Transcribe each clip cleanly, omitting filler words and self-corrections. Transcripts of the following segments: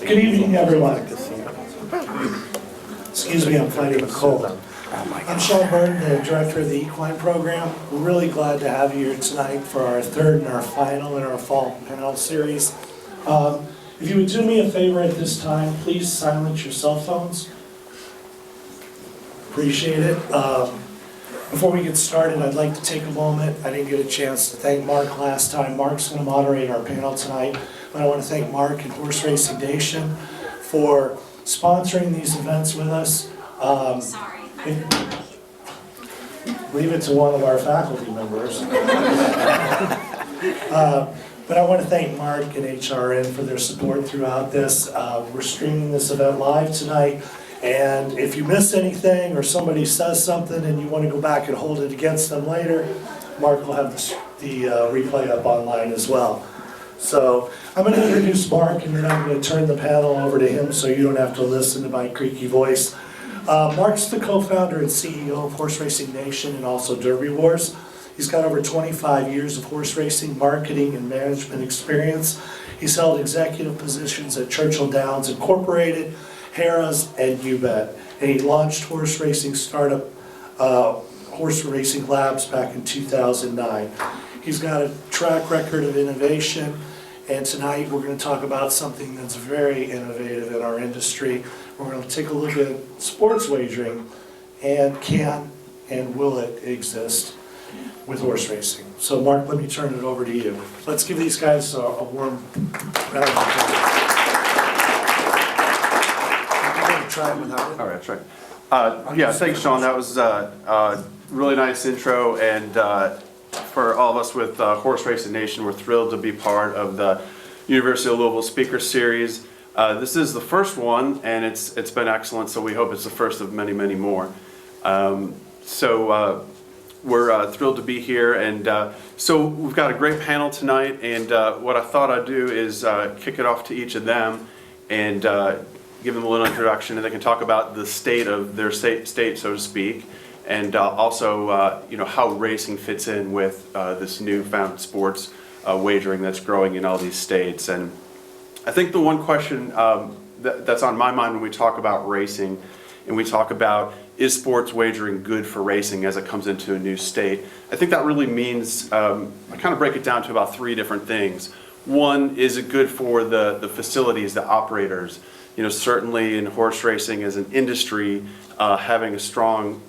Good evening, everyone. Excuse me, I'm fighting a cold. I'm Sean Burton, the director of the Equine program. We're really glad to have you here tonight for our third and our final in our fall panel series. If you would do me a favor at this time, please silence your cell phones. Appreciate it. Before we get started, I'd like to take a moment. I didn't get a chance to thank Mark last time. Mark's going to moderate our panel tonight. But I want to thank Mark and Horse Racing Nation for sponsoring these events with us. Sorry. Leave it to one of our faculty members. But I want to thank Mark and HRN for their support throughout this. We're streaming this event live tonight. And if you miss anything or somebody says something and you want to go back and hold it against them later, Mark will have the replay up online as well. So I'm going to introduce Mark, and then I'm going to turn the panel over to him so you don't have to listen to my creaky voice. Mark's the co-founder and CEO of Horse Racing Nation and also Derby Wars. He's got over 25 years of horse racing, marketing, and management experience. He's held executive positions at Churchill Downs Incorporated, Harrah's, and UBET. And he launched horse racing startup Horse Racing Labs back in 2009. He's got a track record of innovation, and tonight we're going to talk about something that's very innovative in our industry. We're going to take a look at sports wagering and can and will it exist with horse racing. So Mark, let me turn it over to you. Let's give these guys a warm round of applause. Try it without it. All right, that's right. Yeah, thanks, Sean. That was a really nice intro, and for all of us with Horse Racing Nation, we're thrilled to be part of the University of Louisville Speaker Series. This is the first one, and it's been excellent, so we hope it's the first of many, many more. We're thrilled to be here, and so we've got a great panel tonight, and what I thought I'd do is kick it off to each of them and give them a little introduction, and they can talk about the state of their state, so to speak, and also how racing fits in with this newfound sports wagering that's growing in all these states. And I think the one question that's on my mind when we talk about racing and we talk about is sports wagering good for racing as it comes into a new state, I think that really means, I kind of break it down to about three different things. One, is it good for the facilities, the operators? Certainly in horse racing as an industry, having a strong,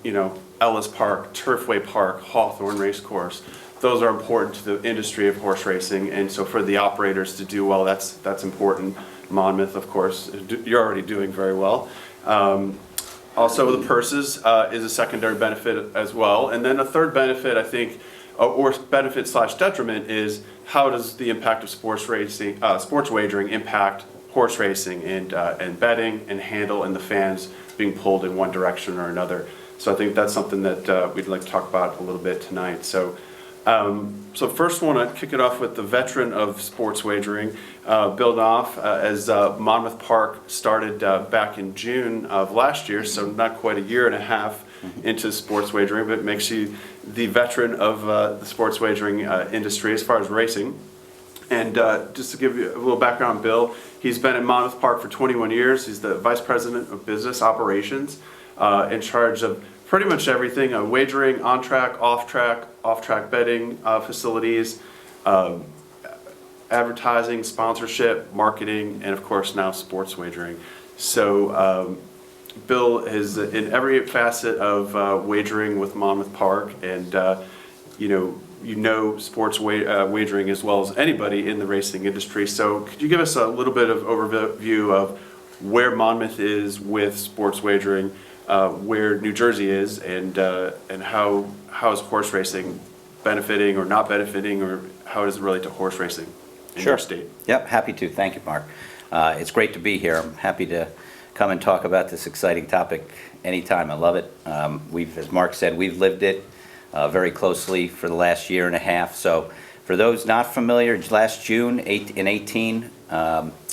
Ellis Park, Turfway Park, Hawthorne Racecourse, those are important to the industry of horse racing, and so for the operators to do well, that's important. Monmouth, of course, you're already doing very well. Also, the purses is a secondary benefit as well, and then a third benefit, I think, or benefit/detriment, is how does the impact of sports wagering impact horse racing and betting and handle and the fans being pulled in one direction or another. So I think that's something that we'd like to talk about a little bit tonight. So first I want to kick it off with the veteran of sports wagering, Bill Knauf, as Monmouth Park started back in June of last year, so not quite a year and a half into sports wagering, but it makes you the veteran of the sports wagering industry as far as racing. And just to give you a little background, Bill, he's been at Monmouth Park for 21 years. He's the Vice President of Business Operations, in charge of pretty much everything, wagering, on-track, off-track betting facilities, advertising, sponsorship, marketing, and of course now sports wagering. So Bill is in every facet of wagering with Monmouth Park, and sports wagering as well as anybody in the racing industry. So could you give us a little bit of overview of where Monmouth is with sports wagering, where New Jersey is, and how is horse racing benefiting or not benefiting, or how does it relate to horse racing in your state? Yep, happy to. Thank you, Mark. It's great to be here. I'm happy to come and talk about this exciting topic anytime. I love it. As Mark said, we've lived it very closely for the last year and a half. So for those not familiar, last June in 18,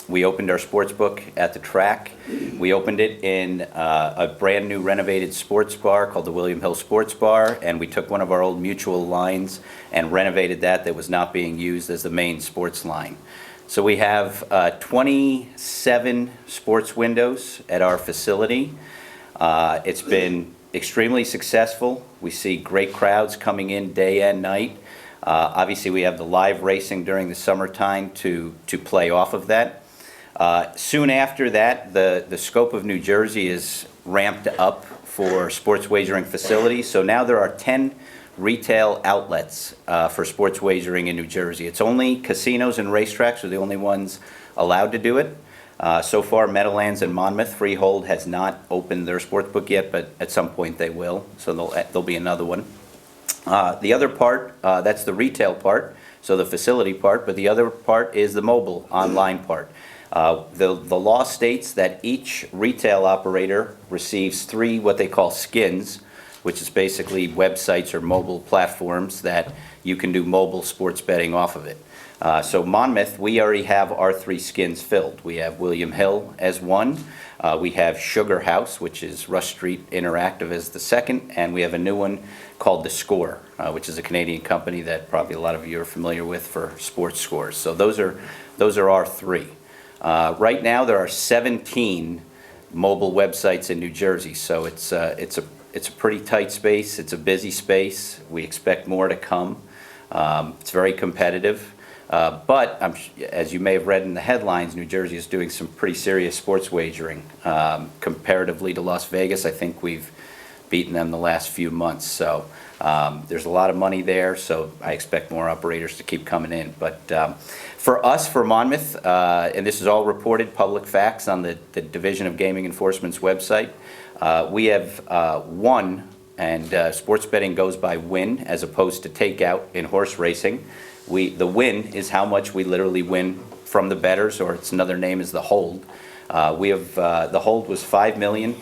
we opened our sports book at the track. We opened it in a brand new renovated sports bar called the William Hill Sports Bar, and we took one of our old Mutual lines and renovated that was not being used as the main sports line. So we have 27 sports windows at our facility. It's been extremely successful. We see great crowds coming in day and night. Obviously, we have the live racing during the summertime to play off of that. Soon after that, the scope of New Jersey is ramped up for sports wagering facilities. So now there are 10 retail outlets for sports wagering in New Jersey. It's only casinos and racetracks are the only ones allowed to do it. So far, Meadowlands and Monmouth Freehold has not opened their sports book yet, but at some point they will. So there'll be another one. The other part, that's the retail part, so the facility part, but the other part is the mobile online part. The law states that each retail operator receives 3 what they call skins, which is basically websites or mobile platforms that you can do mobile sports betting off of it. So Monmouth, we already have our 3 skins filled. We have William Hill as one. We have Sugar House, which is Rush Street Interactive, as the second, and we have a new one called The Score, which is a Canadian company that probably a lot of you are familiar with for sports scores. So those are our 3. Right now, there are 17 mobile websites in New Jersey, so it's a pretty tight space. It's a busy space. We expect more to come. It's very competitive. But as you may have read in the headlines, New Jersey is doing some pretty serious sports wagering. Comparatively to Las Vegas, I think we've beaten them the last few months. So there's a lot of money there, so I expect more operators to keep coming in. But for us, for Monmouth, and this is all reported public facts on the Division of Gaming Enforcement's website, we have won, and sports betting goes by win as opposed to takeout in horse racing. The win is how much we literally win from the bettors, or its another name is the hold. We have the hold was $5 million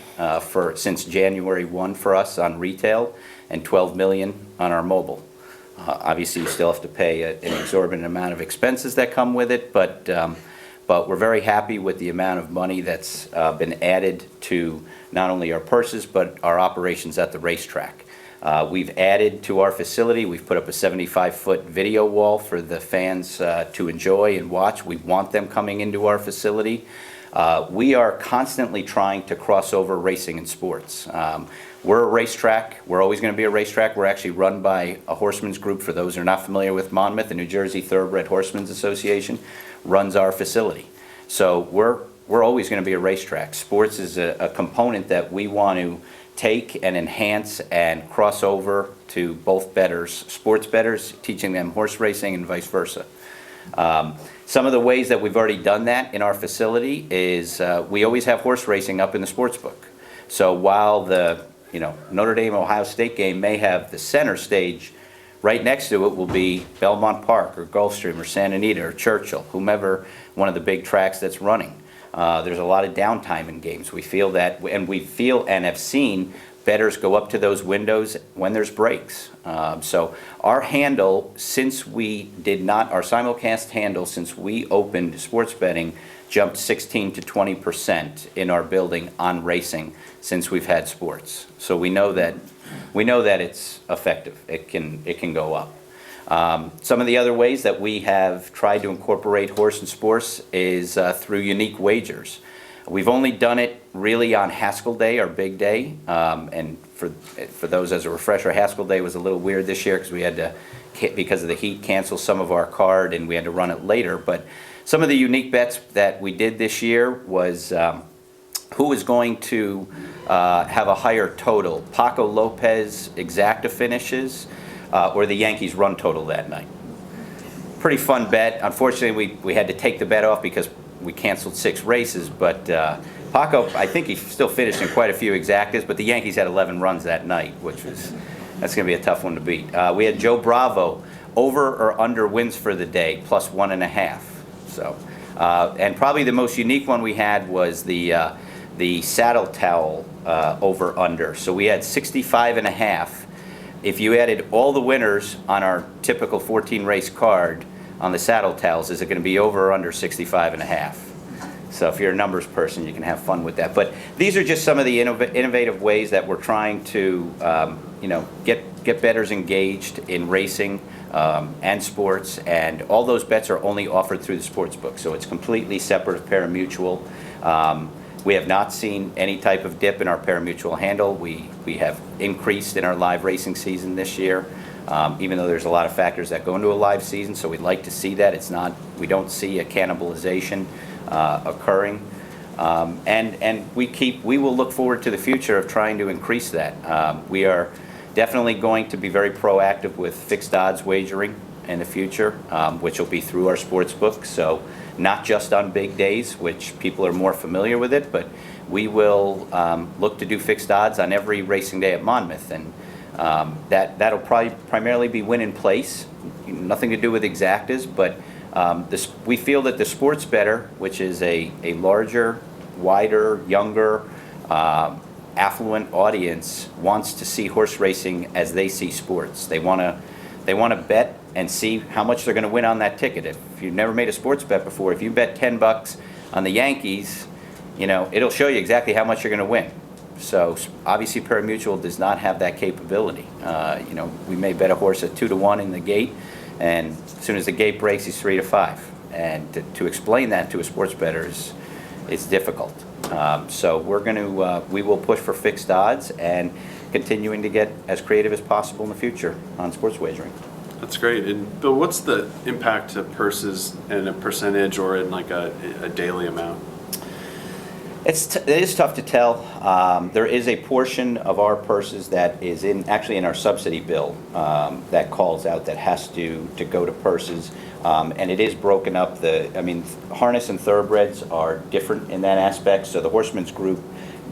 since January 1 for us on retail, and $12 million on our mobile. Obviously, you still have to pay an exorbitant amount of expenses that come with it, but we're very happy with the amount of money that's been added to not only our purses but our operations at the racetrack. We've added to our facility. We've put up a 75-foot video wall for the fans to enjoy and watch. We want them coming into our facility. We are constantly trying to cross over racing and sports. We're a racetrack. We're always going to be a racetrack. We're actually run by a horsemen's group. For those who are not familiar with Monmouth, the New Jersey Thoroughbred Horsemen's Association runs our facility. So we're always going to be a racetrack. Sports is a component that we want to take and enhance and cross over to both bettors, sports bettors, teaching them horse racing and vice versa. Some of the ways that we've already done that in our facility is we always have horse racing up in the sports book. So while the Notre Dame-Ohio State game may have the center stage, right next to it will be Belmont Park or Gulfstream or Santa Anita or Churchill, whomever one of the big tracks that's running. There's a lot of downtime in games. We feel that, and we feel and have seen bettors go up to those windows when there's breaks. So our handle, since we did not, our simulcast handle, since we opened sports betting, jumped 16 to 20% in our building on racing since we've had sports. So we know that it's effective. It can go up. Some of the other ways that we have tried to incorporate horse and sports is through unique wagers. We've only done it really on Haskell Day, our big day, and for those as a refresher, Haskell Day was a little weird this year because we had to, because of the heat, cancel some of our card and we had to run it later. But some of the unique bets that we did this year was who was going to have a higher total, Paco Lopez exacta finishes, or the Yankees run total that night. Pretty fun bet. Unfortunately, we had to take the bet off because we canceled 6 races, but Paco, I think he still finished in quite a few exactas, but the Yankees had 11 runs that night, that's going to be a tough one to beat. We had Joe Bravo, over or under wins for the day, plus 1.5. So, and probably the most unique one we had was the saddle towel over under. So we had 65.5. If you added all the winners on our typical 14 race card on the saddle towels, is it going to be over or under 65.5? So if you're a numbers person, you can have fun with that. But these are just some of the innovative ways that we're trying to get bettors engaged in racing. and sports, and all those bets are only offered through the sports book, so it's completely separate of pari-mutuel. We have not seen any type of dip in our pari-mutuel handle. We have increased in our live racing season this year, even though there's a lot of factors that go into a live season, so we'd like to see that. We don't see a cannibalization occurring. And we will look forward to the future of trying to increase that. We are definitely going to be very proactive with fixed odds wagering in the future, which will be through our sports book. So not just on big days, which people are more familiar with it, but we will look to do fixed odds on every racing day at Monmouth. And that'll probably primarily be win in place, nothing to do with exactas, but we feel that the sports bettor, which is a larger, wider, younger, affluent audience, wants to see horse racing as they see sports. They want to bet and see how much they're going to win on that ticket. If you've never made a sports bet before, if you bet $10 on the Yankees, it'll show you exactly how much you're going to win. So obviously pari-mutuel does not have that capability. We may bet a horse at 2-1 in the gate, and as soon as the gate breaks, he's 3-5. And to explain that to a sports bettor is difficult. So we will push for fixed odds and continuing to get as creative as possible in the future on sports wagering. That's great. And Bill, what's the impact to purses in a percentage or in like a daily amount? It is tough to tell. There is a portion of our purses that is actually in our subsidy bill that calls out that has to go to purses, and it is broken up. Harness and thoroughbreds are different in that aspect. So the Horsemen's Group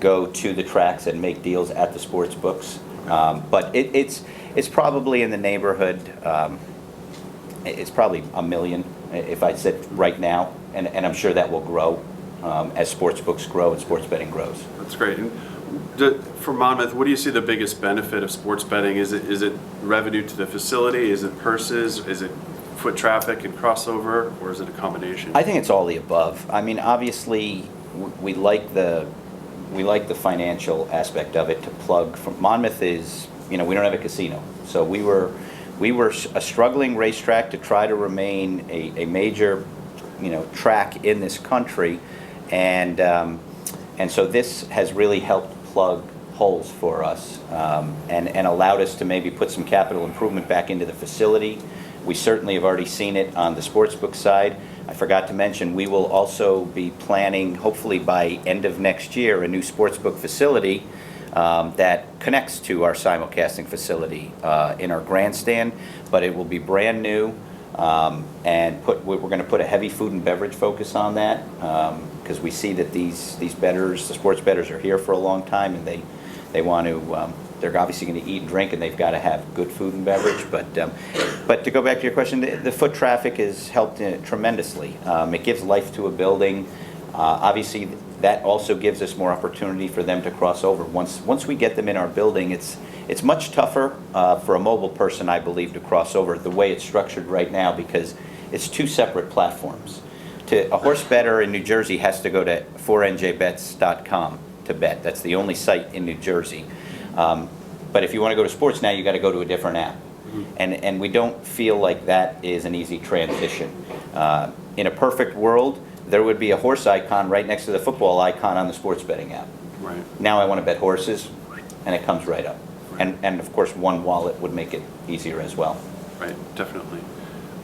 go to the tracks and make deals at the sports books, but it's probably in the neighborhood. It's probably $1 million if I said right now, and I'm sure that will grow. As sports books grow and sports betting grows. That's great. And for Monmouth, what do you see the biggest benefit of sports betting? Is it revenue to the facility? Is it purses? Is it foot traffic and crossover? Or is it a combination? I think it's all the above. Obviously, we like the financial aspect of it. To plug from Monmouth is, we don't have a casino, so we were a struggling racetrack to try to remain a major, track in this country. And so this has really helped plug holes for us and allowed us to maybe put some capital improvement back into the facility. We certainly have already seen it on the sportsbook side. I forgot to mention, we will also be planning, hopefully by end of next year, a new sportsbook facility that connects to our simulcasting facility in our grandstand, but it will be brand new. And we're going to put a heavy food and beverage focus on that because we see that these bettors, the sports bettors, are here for a long time, and they want to. They're obviously going to eat and drink, and they've got to have good food and beverage. But to go back to your question, the foot traffic has helped tremendously. It gives life to a building. Obviously, that also gives us more opportunity for them to cross over. Once we get them in our building, it's much tougher for a mobile person, I believe, to cross over the way it's structured right now because it's two separate platforms. A horse bettor in New Jersey has to go to 4njbets.com to bet. That's the only site in New Jersey. But if you want to go to sports now, you got to go to a different app. And we don't feel like that is an easy transition. In a perfect world, there would be a horse icon right next to the football icon on the sports betting app. Right. Now I want to bet horses, and it comes right up. And of course, one wallet would make it easier as well. Right, definitely.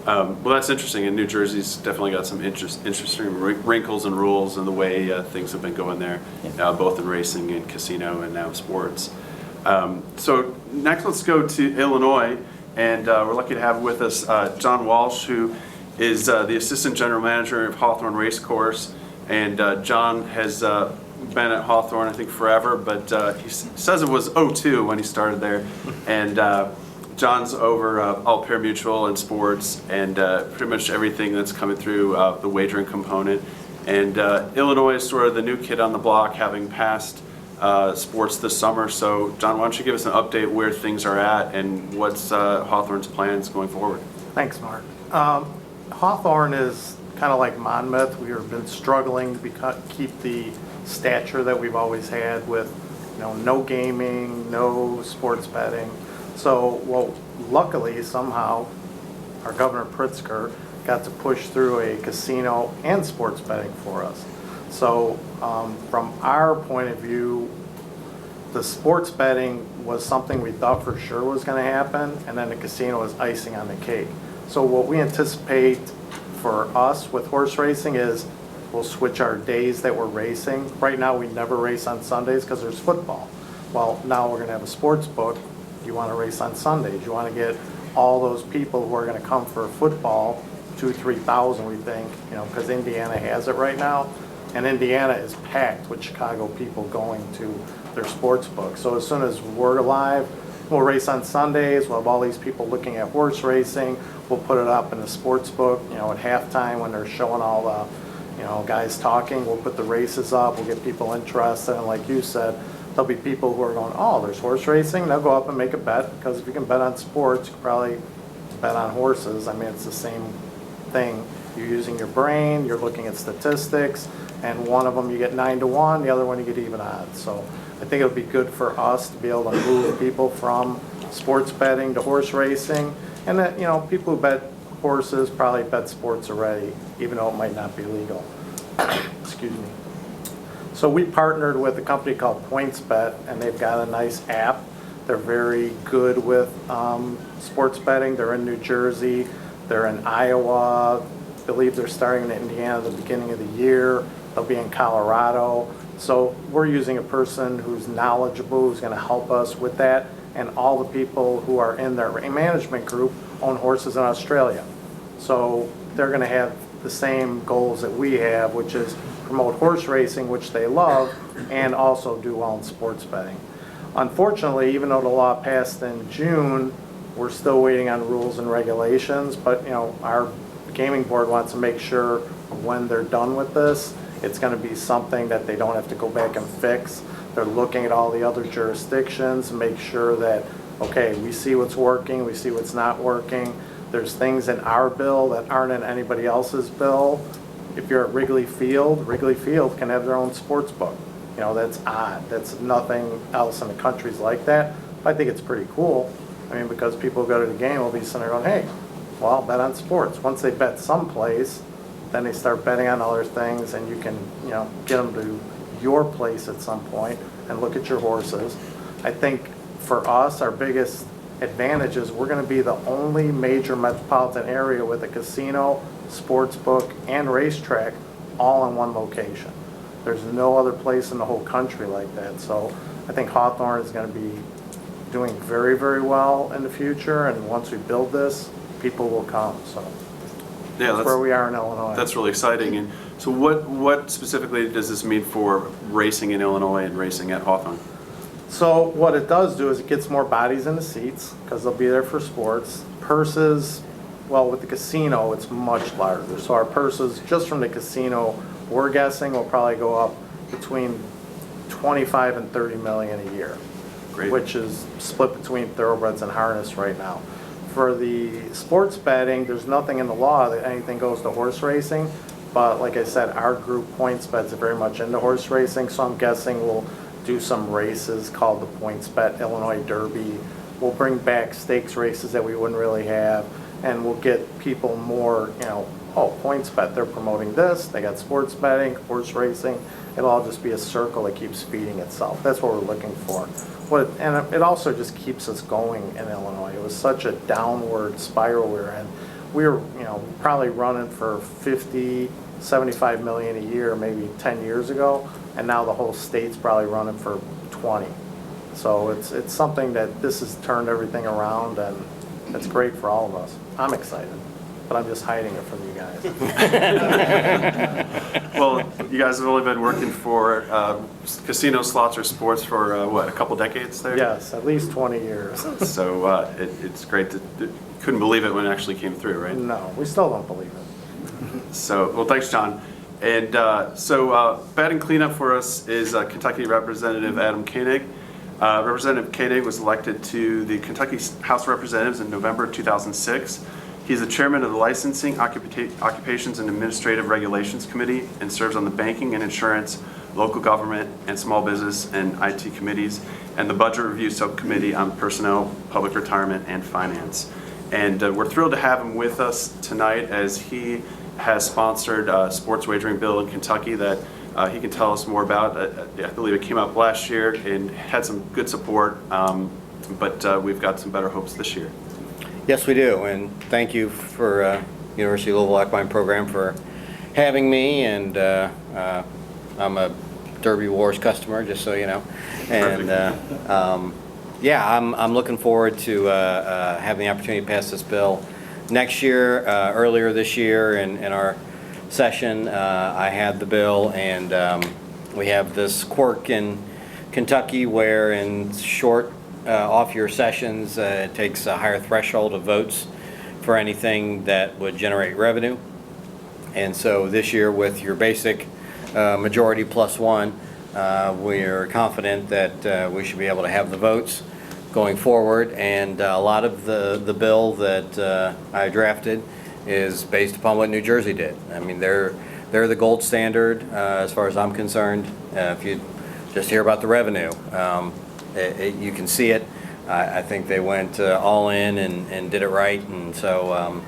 Well, that's interesting, and New Jersey's definitely got some interesting wrinkles and rules in the way things have been going there, both in racing and casino and now sports. So next, let's go to Illinois, and we're lucky to have with us John Walsh, who is the Assistant General Manager of Hawthorne Racecourse, and John has been at Hawthorne, I think, forever, but he says it was 2002 when he started there, and John's over all pari-mutuel and sports and pretty much everything that's coming through the wagering component. And Illinois is sort of the new kid on the block, having passed sports this summer. So, John, why don't you give us an update where things are at and what's Hawthorne's plans going forward? Thanks, Mark. Hawthorne is kind of like Monmouth. We have been struggling to keep the stature that we've always had with, no gaming, no sports betting. So, luckily, somehow, our Governor Pritzker got to push through a casino and sports betting for us. So from our point of view, the sports betting was something we thought for sure was going to happen, and then the casino was icing on the cake. So what we anticipate for us with horse racing is we'll switch our days that we're racing. Right now, we never race on Sundays because there's football. Well, now we're going to have a sports book. You want to race on Sundays. You want to get all those people who are going to come for football, 2,000-3,000 we think, because Indiana has it right now. And Indiana is packed with Chicago people going to their sports book. So as soon as we're live, we'll race on Sundays. We'll have all these people looking at horse racing. We'll put it up in the sports book, at halftime when they're showing all the, guys talking. We'll put the races up. We'll get people interested. And like you said, there'll be people who are going, oh, there's horse racing. They'll go up and make a bet, because if you can bet on sports, you can probably bet on horses. I mean, it's the same thing. You're using your brain. You're looking at statistics. And one of them you get 9-1, the other one you get even odds. So I think it'll be good for us to be able to move people from sports betting to horse racing. And that, people who bet horses probably bet sports already, even though it might not be legal. Excuse me. So we partnered with a company called PointsBet, and they've got a nice app. They're very good with sports betting. They're in New Jersey. They're in Iowa. I believe they're starting in Indiana at the beginning of the year. They'll be in Colorado. So we're using a person who's knowledgeable, who's going to help us with that. And all the people who are in their management group own horses in Australia. So they're going to have the same goals that we have, which is promote horse racing, which they love, and also do well in sports betting. Unfortunately, even though the law passed in June, we're still waiting on rules and regulations. But our gaming board wants to make sure when they're done with this, it's going to be something that they don't have to go back and fix. They're looking at all the other jurisdictions and make sure that, okay, we see what's working, we see what's not working. There's things in our bill that aren't in anybody else's bill. If you're at Wrigley Field can have their own sports book. That's odd. That's nothing else in the country's like that. I think it's pretty cool. I mean, because people who go to the game will be sitting there going, hey, well, I'll bet on sports. Once they bet someplace, then they start betting on other things, and you can, get them to your place at some point and look at your horses. I think for us, our biggest advantage is we're going to be the only major metropolitan area with a casino, sports book, and racetrack all in one location. There's no other place in the whole country like that. So I think Hawthorne is going to be doing very, very well in the future, and once we build this, people will come. So yeah, that's where we are in Illinois. That's really exciting. And so what specifically does this mean for racing in Illinois and racing at Hawthorne? So what it does do is it gets more bodies in the seats, because they'll be there for sports. Purses, well, with the casino, it's much larger. So our purses, just from the casino, we're guessing will probably go up between 25 and 30 million a year. Great. Which is split between thoroughbreds and harness right now. For the sports betting, there's nothing in the law that anything goes to horse racing, but like I said, our group PointsBet's very much into horse racing, so I'm guessing we'll do some races called the PointsBet Illinois Derby. We'll bring back stakes races that we wouldn't really have, and we'll get people more, oh, PointsBet, they're promoting this, they got sports betting, horse racing. It'll all just be a circle that keeps feeding itself. That's what we're looking for. And it also just keeps us going in Illinois. It was such a downward spiral we were in. We were, probably running for 50, 75 million a year maybe 10 years ago, and now the whole state's probably running for 20. So it's something that this has turned everything around, and it's great for all of us. I'm excited, but I'm just hiding it from you guys. Well, you guys have only been working for casino, slots, or sports for, a couple decades there? Yes, at least 20 years. So it's great to, couldn't believe it when it actually came through, right? No, we still don't believe it. So, well, thanks, John. And batting cleanup for us is Kentucky Representative Adam Koenig. Representative Koenig was elected to the Kentucky House of Representatives in November 2006. He's the chairman of the Licensing, Occupations, and Administrative Regulations Committee and serves on the Banking and Insurance, Local Government, and Small Business and IT committees, and the Budget Review Subcommittee on Personnel, Public Retirement, and Finance. And we're thrilled to have him with us tonight as he has sponsored a sports wagering bill in Kentucky that he can tell us more about. I believe it came up last year and had some good support, but we've got some better hopes this year. Yes, we do, and thank you for University of Louisville Equine Program for having me, and I'm a Derby Wars customer, just so you know. And yeah, I'm looking forward to having the opportunity to pass this bill next year. Earlier this year in our session, I had the bill, and we have this quirk in Kentucky where in short off-year sessions, it takes a higher threshold of votes for anything that would generate revenue. And so this year, with your basic majority plus one, we are confident that we should be able to have the votes going forward. And a lot of the bill that I drafted is based upon what New Jersey did. I mean, they're the gold standard as far as I'm concerned. If you just hear about the revenue, you can see it. I think they went all in and did it right. And so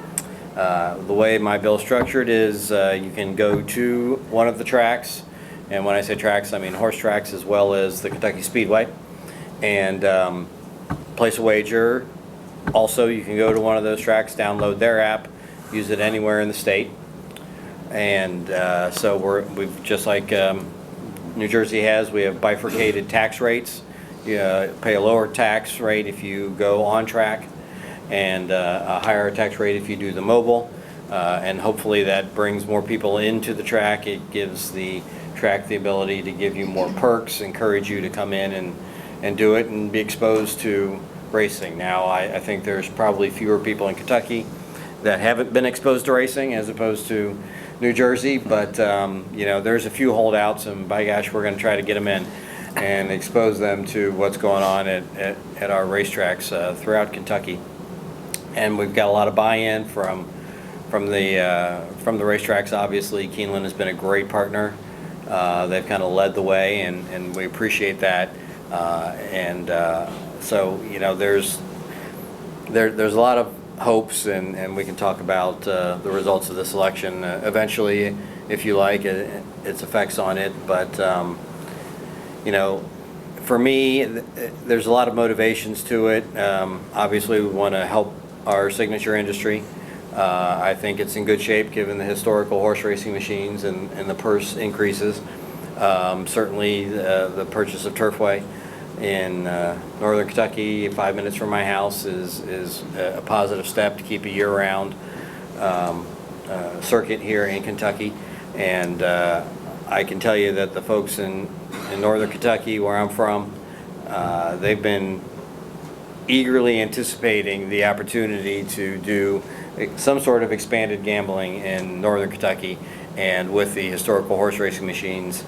the way my bill is structured is you can go to one of the tracks, and when I say tracks, I mean horse tracks as well as the Kentucky Speedway, and place a wager. Also, you can go to one of those tracks, download their app, use it anywhere in the state. And so we've just like New Jersey has, we have bifurcated tax rates. You pay a lower tax rate if you go on track, and a higher tax rate if you do the mobile. And hopefully that brings more people into the track. It gives the track the ability to give you more perks, encourage you to come in and do it and be exposed to racing. Now, I think there's probably fewer people in Kentucky that haven't been exposed to racing as opposed to New Jersey, but there's a few holdouts, and by gosh, we're going to try to get them in and expose them to what's going on at our racetracks throughout Kentucky. And we've got a lot of buy-in from the racetracks. Obviously, Keeneland has been a great partner. They've kind of led the way, and we appreciate that. So there's a lot of hopes, and we can talk about the results of this election eventually, if you like, its effects on it. But for me, there's a lot of motivations to it. Obviously, we want to help our signature industry. I think it's in good shape given the historical horse racing machines and the purse increases. Certainly, the purchase of Turfway in northern Kentucky, 5 minutes from my house, is a positive step to keep a year-round circuit here in Kentucky. And I can tell you that the folks in northern Kentucky, where I'm from, they've been eagerly anticipating the opportunity to do some sort of expanded gambling in northern Kentucky, and with the historical horse racing machines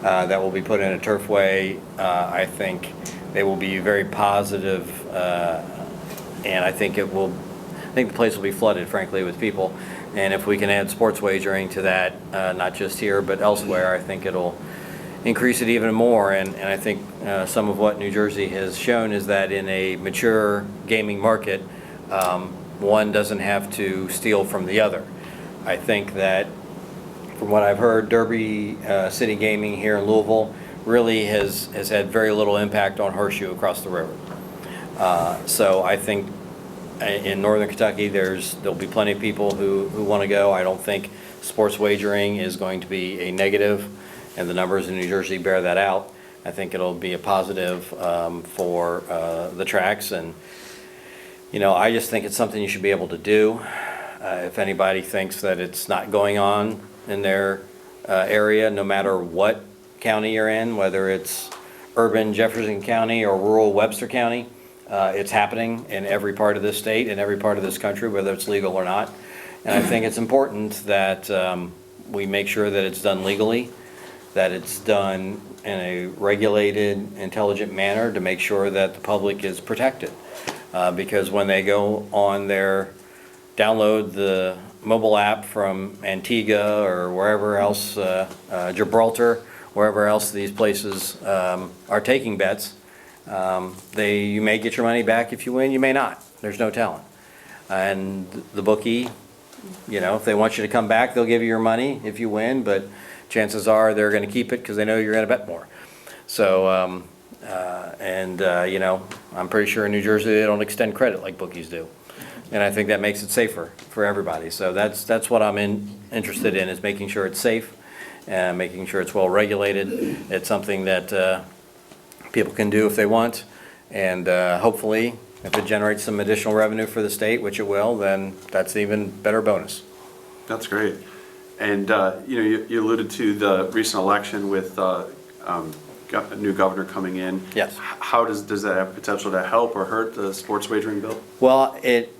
that will be put in a Turfway, I think they will be very positive, and I think the place will be flooded, frankly, with people. And if we can add sports wagering to that, not just here but elsewhere, I think it'll increase it even more. And I think some of what New Jersey has shown is that in a mature gaming market, one doesn't have to steal from the other. I think that from what I've heard, Derby City Gaming here in Louisville really has had very little impact on Horseshoe across the river. So I think in northern Kentucky there'll be plenty of people who want to go. I don't think sports wagering is going to be a negative, and the numbers in New Jersey bear that out. I think it'll be a positive for the tracks, and I just think it's something you should be able to do. If anybody thinks that it's not going on in their area, no matter what county you're in, whether it's urban Jefferson County or rural Webster County, it's happening in every part of this state and every part of this country, whether it's legal or not. And I think it's important that we make sure that it's done legally, that it's done in a regulated, intelligent manner to make sure that the public is protected. Because when they go on download the mobile app from Antigua or wherever else, Gibraltar, wherever else these places are taking bets, you may get your money back if you win, you may not. There's no telling. And the bookie, you know, if they want you to come back, they'll give you your money if you win, but chances are they're going to keep it because they know you're going to bet more. So, you know, I'm pretty sure in New Jersey they don't extend credit like bookies do. And I think that makes it safer for everybody. So that's what I'm interested in, is making sure it's safe and making sure it's well regulated. It's something that people can do if they want. And hopefully, if it generates some additional revenue for the state, which it will, then that's an even better bonus. That's great. And, you know, you alluded to the recent election with a new governor coming in. Yes. How does that have potential to help or hurt the sports wagering bill? Well, it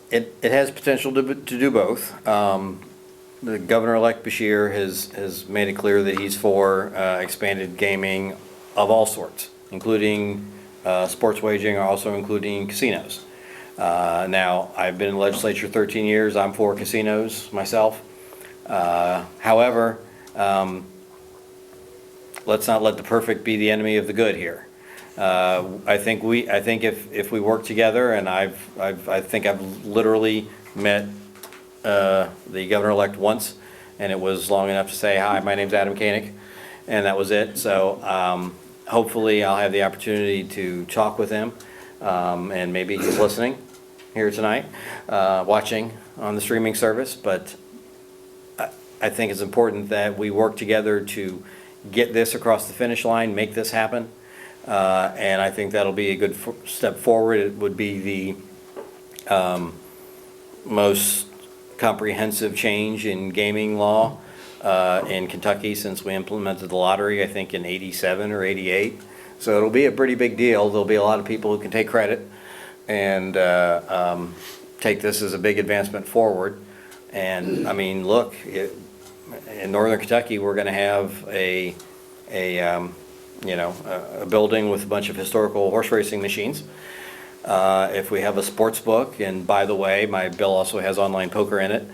has potential to do both. The Governor-elect Bashir has made it clear that he's for expanded gaming of all sorts, including sports wagering, also including casinos. Now, I've been in the legislature 13 years. I'm for casinos myself. However, let's not let the perfect be the enemy of the good here. I think if we work together, and I think I've literally met the governor-elect once, and it was long enough to say, "Hi, my name's Adam Koenig," and that was it. So hopefully I'll have the opportunity to talk with him, and maybe he's listening here tonight, watching on the streaming service. But I think it's important that we work together to get this across the finish line, make this happen. And I think that'll be a good step forward. It would be the most comprehensive change in gaming law in Kentucky since we implemented the lottery, I think in '87 or '88. So it'll be a pretty big deal. There'll be a lot of people who can take credit and take this as a big advancement forward. And I mean, look, in northern Kentucky, we're going to have a building with a bunch of historical horse racing machines. If we have a sports book, and by the way, my bill also has online poker in it,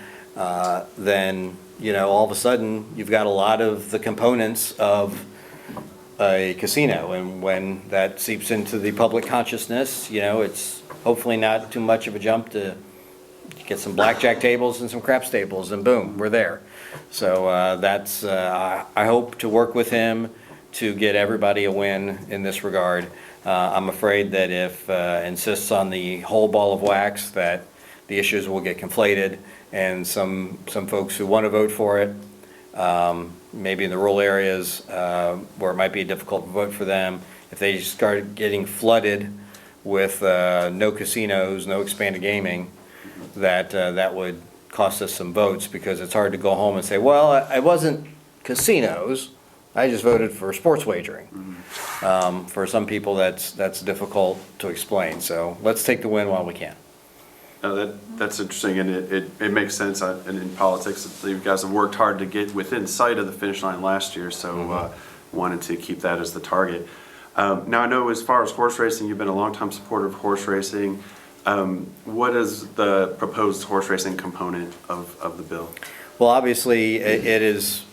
then, you know, all of a sudden, you've got a lot of the components of a casino. And when that seeps into the public consciousness, you know, it's hopefully not too much of a jump to get some blackjack tables and some craps tables, and boom, we're there. So I hope to work with him to get everybody a win in this regard. I'm afraid that if insists on the whole ball of wax, that the issues will get conflated, and some folks who want to vote for it, maybe in the rural areas where it might be a difficult vote for them, if they start getting flooded with no casinos, no expanded gaming, that would cost us some votes, because it's hard to go home and say, well, I wasn't casinos, I just voted for sports wagering. For some people, that's difficult to explain. So let's take the win while we can. That's interesting, and it makes sense. And in politics, you guys have worked hard to get within sight of the finish line last year, so wanted to keep that as the target. Now, I know as far as horse racing, you've been a longtime supporter of horse racing. What is the proposed horse racing component of the bill? Well, obviously, it is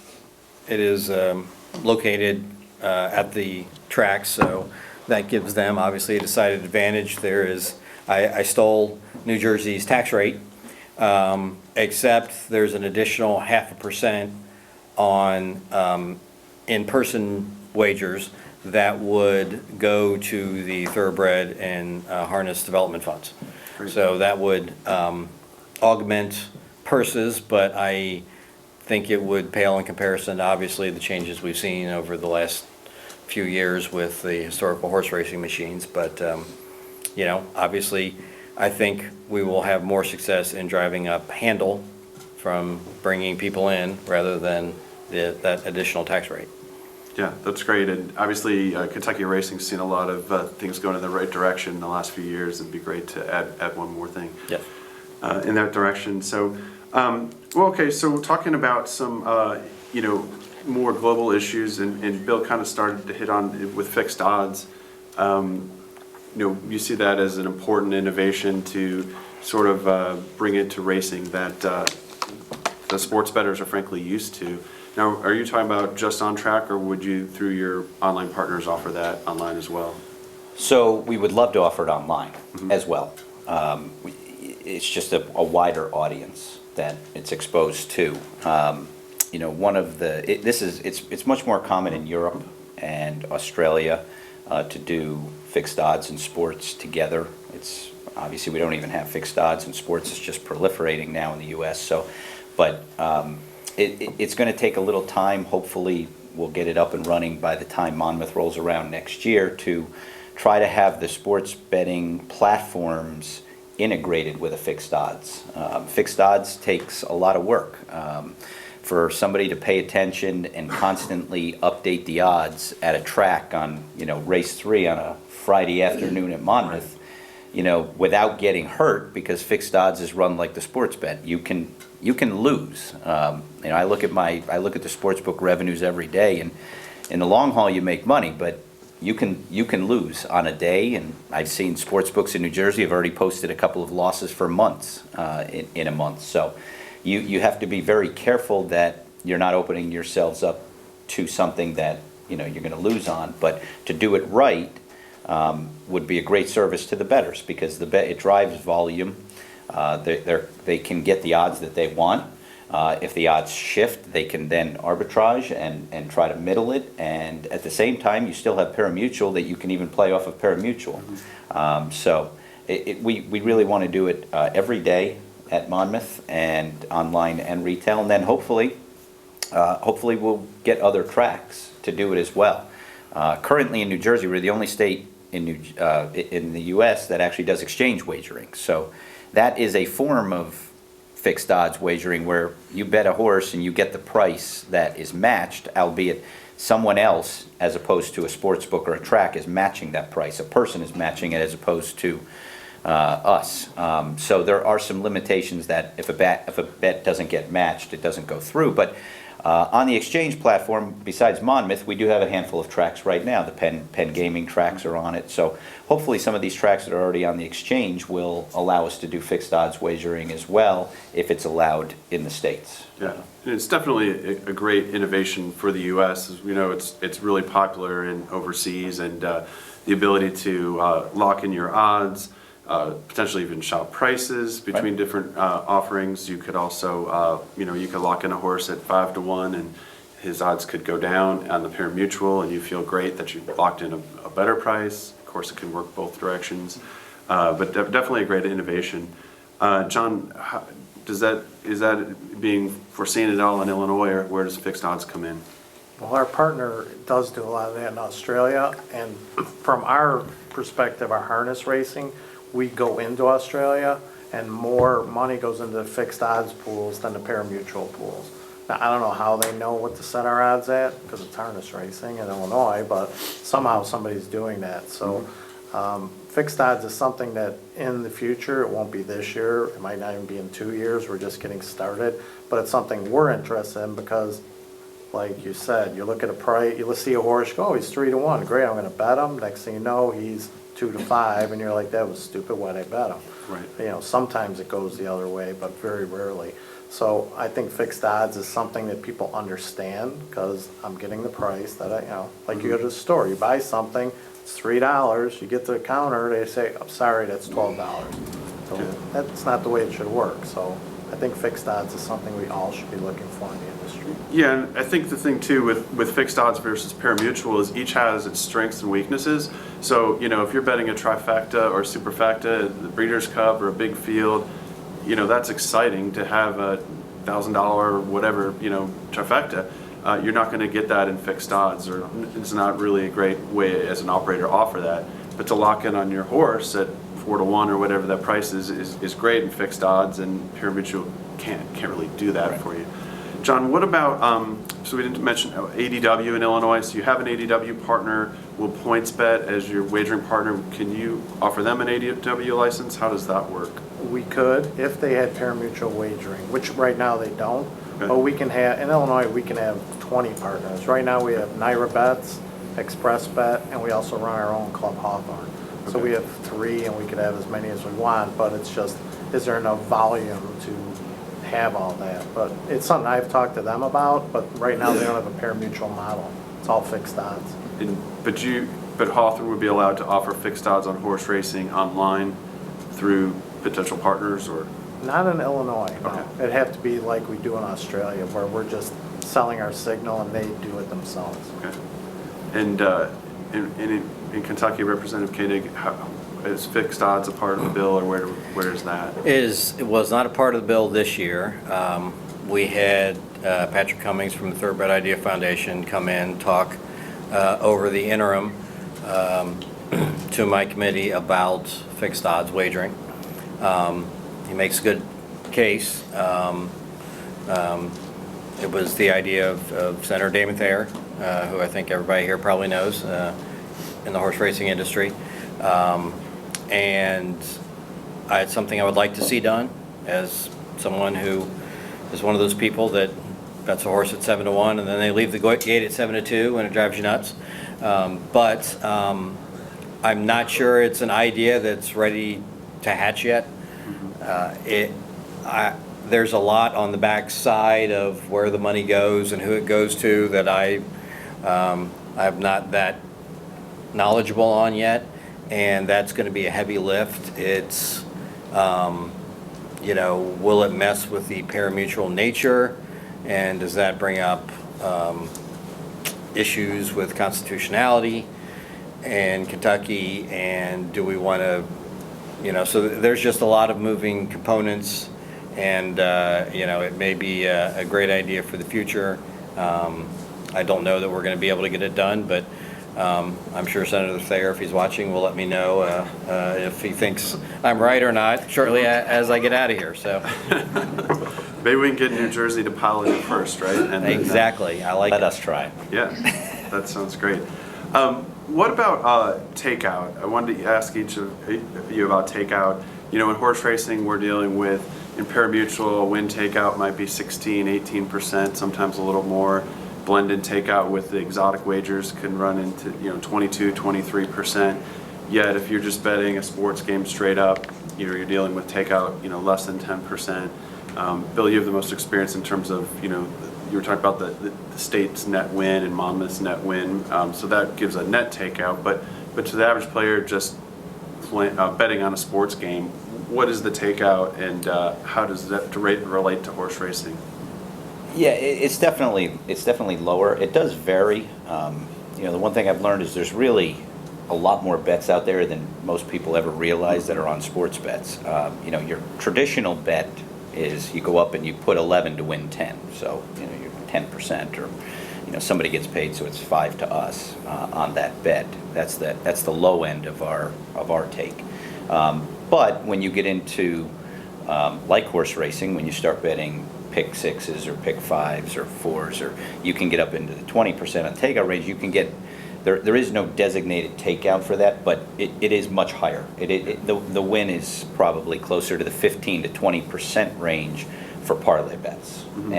located at the tracks, so that gives them obviously a decided advantage. I stole New Jersey's tax rate, except there's an additional 0.5% on in-person wagers that would go to the thoroughbred and harness development funds. So that would augment purses, but I think it would pale in comparison to obviously the changes we've seen over the last few years with the historical horse racing machines. But, you know, obviously I think we will have more success in driving up handle from bringing people in rather than that additional tax rate. Yeah, that's great. And obviously Kentucky racing's seen a lot of things going in the right direction in the last few years. It'd be great to add one more thing in that direction. So, well, okay, so talking about some, more global issues, and Bill kind of started to hit on with fixed odds. You see that as an important innovation to sort of bring it to racing that the sports bettors are frankly used to. Now, are you talking about just on track, or would you, through your online partners, offer that online as well? So we would love to offer it online as well. it's just a wider audience that it's exposed to. You know, one of the, it's much more common in Europe and Australia to do fixed odds and sports together. It's, obviously, we don't even have fixed odds and sports. It's just proliferating now in the US. So, but it's going to take a little time. Hopefully, we'll get it up and running by the time Monmouth rolls around next year to try to have the sports betting platforms integrated with a fixed odds. Fixed odds takes a lot of work. For somebody to pay attention and constantly update the odds at a track on, you know, race 3 on a Friday afternoon at Monmouth, you know, without getting hurt, because fixed odds is run like the sports bet. You can lose. You know, I look at the sports book revenues every day, and in the long haul you make money, but you can lose on a day. And I've seen sports books in New Jersey have already posted a couple of losses for months in a month. So you have to be very careful that you're not opening yourselves up to something that, you know, you're going to lose on. But to do it right would be a great service to the bettors, because it drives volume. They can get the odds that they want. If the odds shift, they can then arbitrage and try to middle it. And at the same time, you still have pari-mutuel that you can even play off of pari-mutuel. So we really want to do it every day at Monmouth, and online and retail. And then hopefully we'll get other tracks to do it as well. Currently in New Jersey, we're the only state in the U.S. that actually does exchange wagering. So that is a form of fixed odds wagering where you bet a horse and you get the price that is matched, albeit someone else, as opposed to a sports book or a track, is matching that price. A person is matching it as opposed to us. So there are some limitations that if a bet doesn't get matched, it doesn't go through. But on the exchange platform, besides Monmouth, we do have a handful of tracks right now. The Penn Gaming tracks are on it. So hopefully some of these tracks that are already on the exchange will allow us to do fixed odds wagering as well, if it's allowed in the States. Yeah, and it's definitely a great innovation for the U.S. As we know, it's really popular in overseas, and the ability to lock in your odds, potentially even shop prices between different offerings. You could also, you know, you could lock in a horse at 5 to 1, and his odds could go down on the pari-mutuel, and you feel great that you locked in a better price. Of course, it can work both directions, but definitely a great innovation. John, is that being foreseen at all in Illinois, or where does fixed odds come in? Well, our partner does do a lot of that in Australia, and from our perspective, our harness racing, we go into Australia and more money goes into the fixed odds pools than the pari-mutuel pools. Now, I don't know how they know what to set our odds at, because it's harness racing in Illinois, but somehow somebody's doing that. So fixed odds is something that in the future, it won't be this year, it might not even be in 2 years, we're just getting started, but it's something we're interested in because, like you said, you look at a price, you see a horse, go, oh, he's 3 to 1, great, I'm gonna bet him. Next thing you know, he's 2 to 5, and you're like, that was stupid, why'd I bet him? Right. You know, sometimes it goes the other way, but very rarely. So I think fixed odds is something that people understand, because I'm getting the price that I, you know, like you go to the store, you buy something, it's $3, you get to the counter, they say, I'm sorry, that's $12. So that's not the way it should work. So I think fixed odds is something we all should be looking for in the industry. Yeah, and I think the thing too with fixed odds versus pari-mutuel is each has its strengths and weaknesses. So, you know, if you're betting a trifecta or superfecta, the Breeders' Cup or a big field, you know, that's exciting to have a $1,000 whatever, you know, trifecta. You're not going to get that in fixed odds, or it's not really a great way as an operator to offer that. But to lock in on your horse at 4 to 1 or whatever that price is great in fixed odds, and pari-mutuel can't really do that for you. John, what about, so we didn't mention ADW in Illinois, so you have an ADW partner. Will PointsBet, as your wagering partner, can you offer them an ADW license? How does that work? We could, if they had pari-mutuel wagering, which right now they don't. Okay. But we can have, in Illinois, we can have 20 partners. Right now we have Naira Bets, Express Bet, and we also run our own club, Hawthorne. So we have 3, and we could have as many as we want, but it's just, is there enough volume to have all that? But it's something I've talked to them about, but right now they don't have a pari-mutuel model. It's all fixed odds. But Hawthorne would be allowed to offer fixed odds on horse racing online through potential partners or? Not in Illinois, no. Okay. It'd have to be like we do in Australia, where we're just selling our signal and they do it themselves. Okay. And in Kentucky, Representative Koenig, is fixed odds a part of the bill, or where is that? It was not a part of the bill this year. We had Patrick Cummings from the Thoroughbred Idea Foundation come in, talk over the interim to my committee about fixed odds wagering. He makes a good case. It was the idea of Senator Damon Thayer, who I think everybody here probably knows in the horse racing industry. And it's something I would like to see done as someone who is one of those people that bets a horse at 7-1 and then they leave the gate at 7-2 and it drives you nuts. But I'm not sure it's an idea that's ready to hatch yet. There's a lot on the back side of where the money goes and who it goes to that I'm not that knowledgeable on yet, and that's going to be a heavy lift. It's, will it mess with the parimutuel nature, and does that bring up issues with constitutionality in Kentucky, and do we want to, so there's just a lot of moving components, and, it may be a great idea for the future. I don't know that we're going to be able to get it done, but I'm sure Senator Thayer, if he's watching, will let me know if he thinks I'm right or not shortly as I get out of here. So Maybe we can get New Jersey to pilot it first, right? And then, exactly. I like Let it. us try. Yeah, that sounds great. What about takeout? I wanted to ask each of you about takeout. In horse racing, we're dealing with, in parimutuel, win takeout might be 16, 18%, sometimes a little more. Blended takeout with the exotic wagers can run into 22, 23%. Yet if you're just betting a sports game straight up, you're dealing with takeout less than 10%. Bill, you have the most experience in terms of you were talking about the state's net win and Monmouth's net win, so that gives a net takeout. But to the average player just betting on a sports game, what is the takeout, and how does that relate to horse racing? Yeah, it's definitely lower. It does vary. The one thing I've learned is there's really a lot more bets out there than most people ever realize that are on sports bets. Your traditional bet is you go up and you put 11 to win 10. So you're 10%, or somebody gets paid, so it's 5 to us on that bet. That's the low end of our take. But when you get into like horse racing, when you start betting pick 6s or pick 5s or 4s, or you can get up into the 20% on takeout range. You can get there is no designated takeout for that, but it is much higher. The win is probably closer to the 15 to 20% range for parlay bets. Mm-hmm.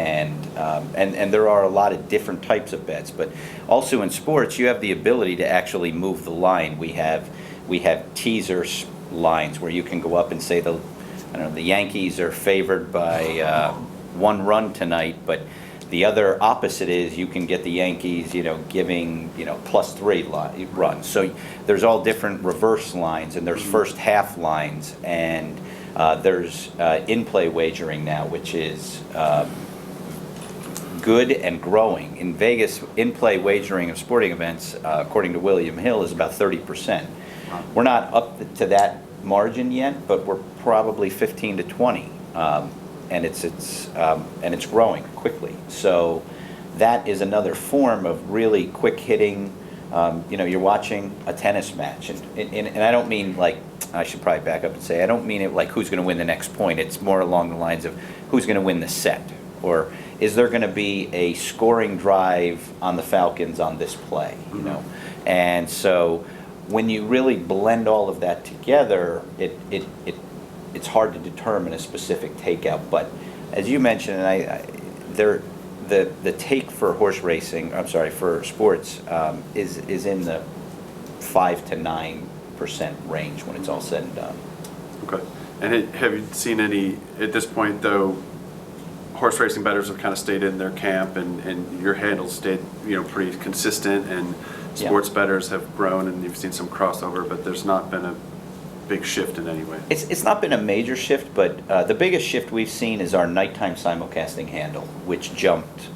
And there are a lot of different types of bets, but also in sports you have the ability to actually move the line. We have teaser lines where you can go up and say the Yankees are favored by 1 run tonight, but the other opposite is you can get the Yankees, giving, +3 runs. So there's all different reverse lines, and there's first half lines, and there's in-play wagering now, which is good and growing. In Vegas, in-play wagering of sporting events, according to William Hill, is about 30%. We're not up to that margin yet, but we're probably 15 to 20. And it's growing quickly. So that is another form of really quick hitting. You're watching a tennis match, and I don't mean like, I should probably back up and say, I don't mean it like who's going to win the next point. It's more along the lines of who's going to win the set, or is there going to be a scoring drive on the Falcons on this play, And so when you really blend all of that together, it's hard to determine a specific takeout. But as you mentioned, the take for horse racing, for sports, is in the 5 to 9% range when it's all said and done. Okay. And have you seen any, at this point though, horse racing bettors have kind of stayed in their camp, and your handles stayed pretty consistent, and sports bettors have grown, and you've seen some crossover, but there's not been big shift in any way. It's not been a major shift, but the biggest shift we've seen is our nighttime simulcasting handle, which jumped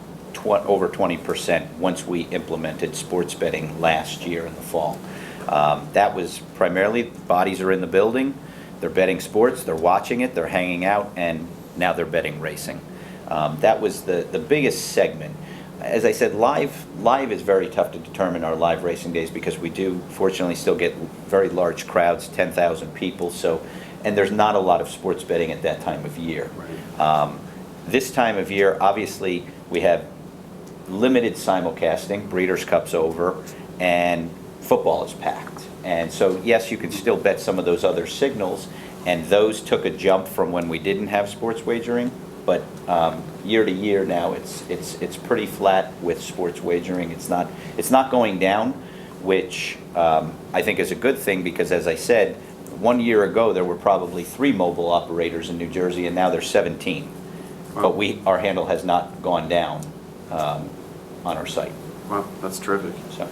over 20% once we implemented sports betting last year in the fall. That was primarily bodies are in the building, they're betting sports, they're watching it, they're hanging out, and now they're betting racing. That was the biggest segment. As I said, live is very tough to determine our live racing days because we do fortunately still get very large crowds, 10,000 people, and there's not a lot of sports betting at that time of year. Right. This time of year, obviously, we have limited simulcasting, Breeders' Cup's over, and football is packed. And so, yes, you can still bet some of those other signals, and those took a jump from when we didn't have sports wagering. But year to year now, it's pretty flat with sports wagering. It's not going down, which I think is a good thing because, as I said, 1 year ago there were probably 3 mobile operators in New Jersey, and now there's 17. Wow. But our handle has not gone down on our site. Wow, that's terrific. So.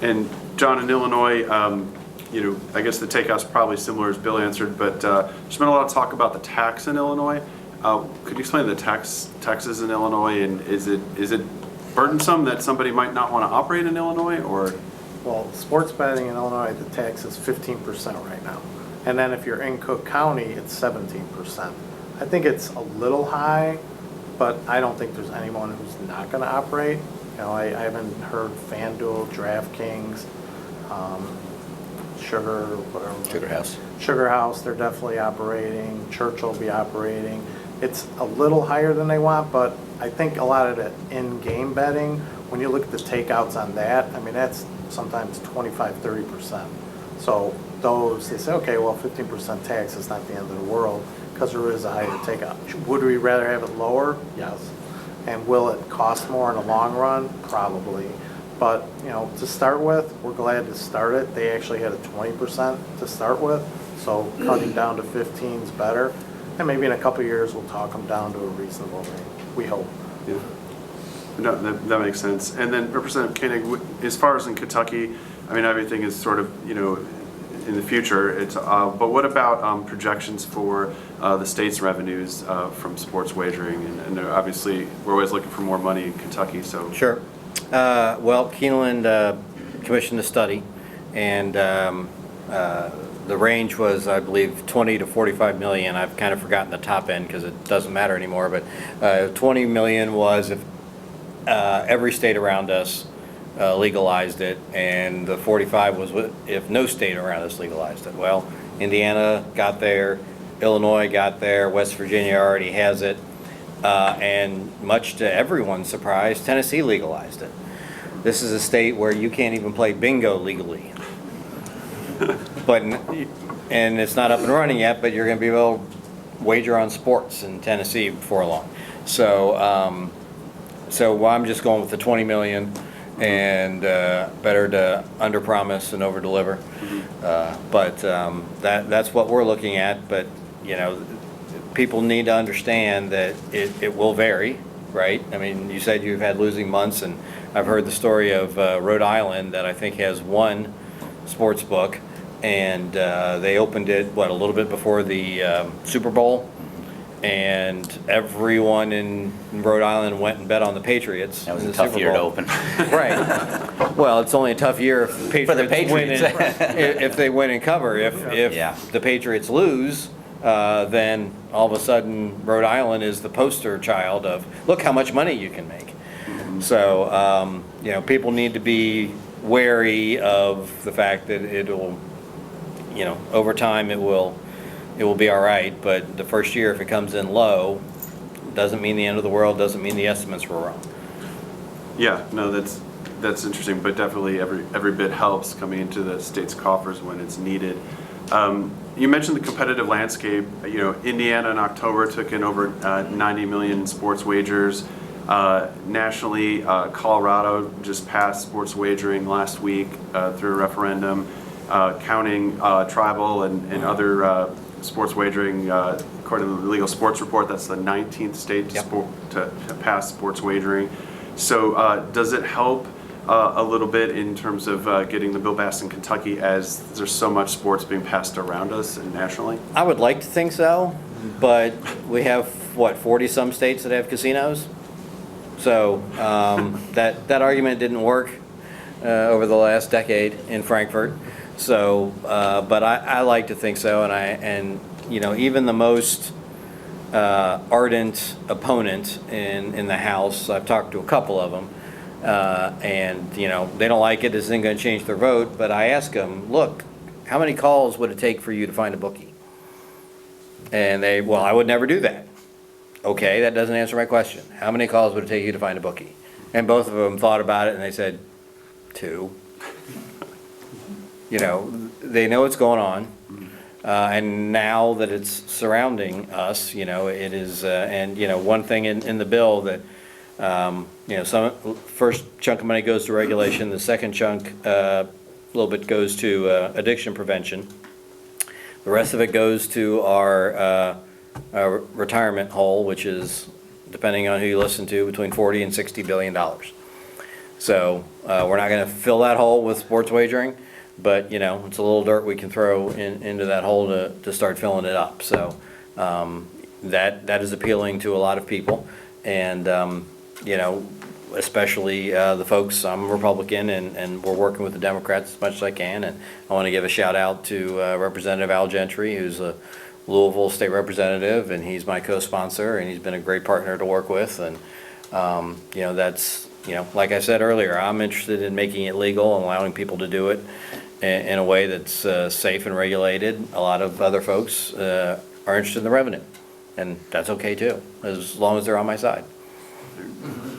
And John, in Illinois, I guess the takeout's probably similar as Bill answered, but there's been a lot of talk about the tax in Illinois. Could you explain the taxes in Illinois, and is it burdensome that somebody might not want to operate in Illinois, or? Well, sports betting in Illinois, the tax is 15% right now. And then if you're in Cook County, it's 17%. I think it's a little high, but I don't think there's anyone who's not going to operate. I haven't heard FanDuel, DraftKings, Sugar House, they're definitely operating. Churchill will be operating. It's a little higher than they want, but I think a lot of the in-game betting, when you look at the takeouts on that, I mean, that's sometimes 25-30%. So those, they say, okay, well, 15% tax is not the end of the world because there is a higher takeout. Would we rather have it lower? Yes. And will it cost more in the long run? Probably. But, to start with, we're glad to start it. They actually had a 20% to start with, so cutting down to 15 is better. And maybe in a couple of years, we'll talk them down to a reasonable rate, we hope. Yeah. No, that makes sense. And then Representative Koenig, as far as in Kentucky, I mean, everything is sort of, in the future. But what about projections for the state's revenues from sports wagering? And obviously, we're always looking for more money in Kentucky. So Sure. Well, Keeneland commissioned a study, and the range was, I believe, 20 to 45 million. I've kind of forgotten the top end because it doesn't matter anymore, but 20 million was if every state around us legalized it, and the 45 was if no state around us legalized it. Well, Indiana got there, Illinois got there, West Virginia already has it, and much to everyone's surprise, Tennessee legalized it. This is a state where you can't even play bingo legally. And it's not up and running yet, but you're going to be able to wager on sports in Tennessee before long. So I'm just going with the 20 million, and better to underpromise and overdeliver. But that's what we're looking at. But people need to understand that it will vary, right? I mean, you said you've had losing months, and I've heard the story of Rhode Island that I think has one sports book, and they opened it, a little bit before the Super Bowl, and everyone in Rhode Island went and bet on the Patriots. That was in a the tough Super year to Bowl. open. Right. Well, it's only a tough year if the Patriots, For the Patriots. if they win and cover. If Yeah. the Patriots lose, then all of a sudden Rhode Island is the poster child of, look how much money you can make. So, people need to be wary of the fact that it'll, over time it will be all right, but the first year if it comes in low, doesn't mean the end of the world, doesn't mean the estimates were wrong. yeah, no, that's interesting, but definitely every bit helps coming into the state's coffers when it's needed. You mentioned the competitive landscape. Indiana in October took in over 90 million in sports wagers. Nationally, Colorado just passed sports wagering last week through a referendum, counting tribal and other sports wagering. According to the Legal Sports Report, that's the 19th state to pass sports wagering. So does it help a little bit in terms of getting the bill passed in Kentucky, as there's so much sports being passed around us and nationally? I would like to think so, but we have, what, 40-some states that have casinos? So that argument didn't work over the last decade in Frankfurt. So, but I like to think so, and you know, even the most ardent opponent in the House, I've talked to a couple of them, and you know, they don't like it. This isn't going to change their vote. But I ask them, look, how many calls would it take for you to find a bookie? And they, well, I would never do that. Okay, that doesn't answer my question. How many calls would it take you to find a bookie? And both of them thought about it, and they said, 2. You know, they know what's going on. And now that it's surrounding us, you know, it is, and, you know, one thing in the bill that, you know, some, first chunk of money goes to regulation, the second chunk, a little bit goes to addiction prevention. The rest of it goes to our retirement hole, which is, depending on who you listen to, between $40 and $60 billion. So we're not going to fill that hole with sports wagering, but you know, it's a little dirt we can throw into that hole to start filling it up. So that is appealing to a lot of people, and you know, especially the folks. I'm a Republican, and we're working with the Democrats as much as I can. And I want to give a shout out to Representative Al Gentry, who's a Louisville state representative, and he's my co-sponsor, and he's been a great partner to work with. And you know, that's, you know, like I said earlier, I'm interested in making it legal and allowing people to do it in a way that's safe and regulated. A lot of other folks are interested in the revenue, and that's okay too, as long as they're on my side.